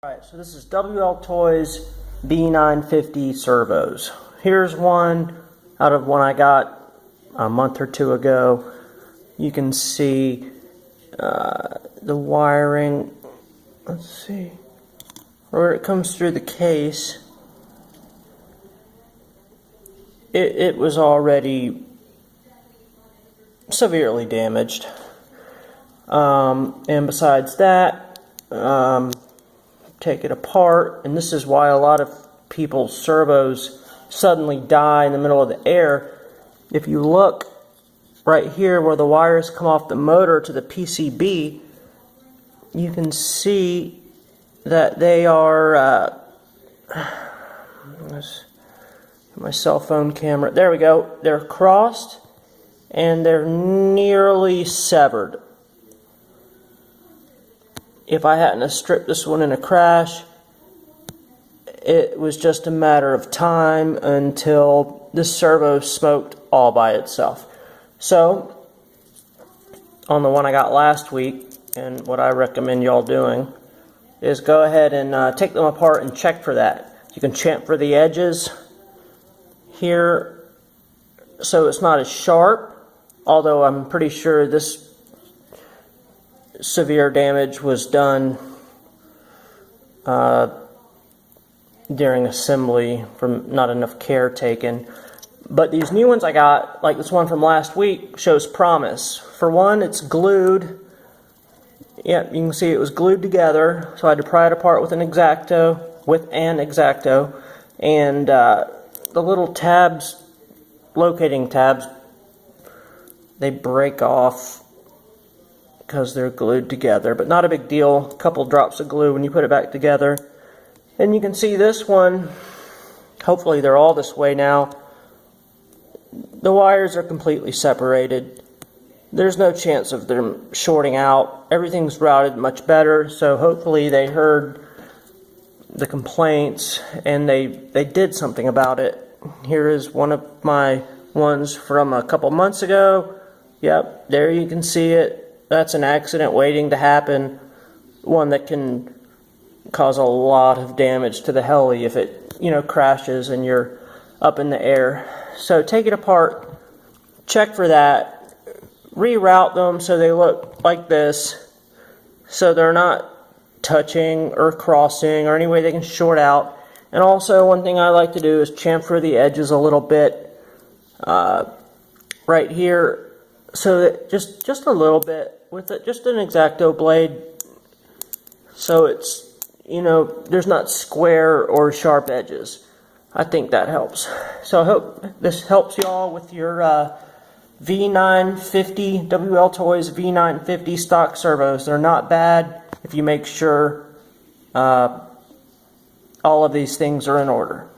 Alright, so this is wltoys v950 servos. Here's one out of one I got a month or two ago. You can see the wiring, let's see, where it comes through the case. It was already severely damaged. And besides that, take it apart, and this is why a lot of people's servos suddenly die in the middle of the air. If you look right here where the wires come off the motor to the PCB, you can see that they are my cell phone camera, there we go, they're crossed and they're nearly severed. If I hadn't stripped this one in a crash, it was just a matter of time until this servo smoked all by itself. So, on the one I got last week, and what I recommend y'all doing, is go ahead and take them apart and check for that. You can chamfer the edges here so it's not as sharp, although I'm pretty sure this severe damage was done during assembly from not enough care taken. But these new ones I got, like this one from last week, shows promise. For one, it's glued. Yep, you can see it was glued together, so I had to pry it apart with an X-Acto, and the little tabs, locating tabs, they break off because they're glued together, but not a big deal. A couple drops of glue when you put it back together. And you can see this one, hopefully they're all this way now. The wires are completely separated. There's no chance of them shorting out. Everything's routed much better, so hopefully they heard the complaints and they did something about it. Here is one of my ones from a couple months ago. Yep, there you can see it. That's an accident waiting to happen, one that can cause a lot of damage to the heli if it, crashes and you're up in the air. So take it apart, check for that, reroute them so they look like this, so they're not touching or crossing or any way they can short out. And also, one thing I like to do is chamfer the edges a little bit right here, so that just a little bit with it, just an X-Acto blade, so it's, there's not square or sharp edges. I think that helps. So I hope this helps y'all with your V950, wltoys V950 stock servos. They're not bad if you make sure all of these things are in order.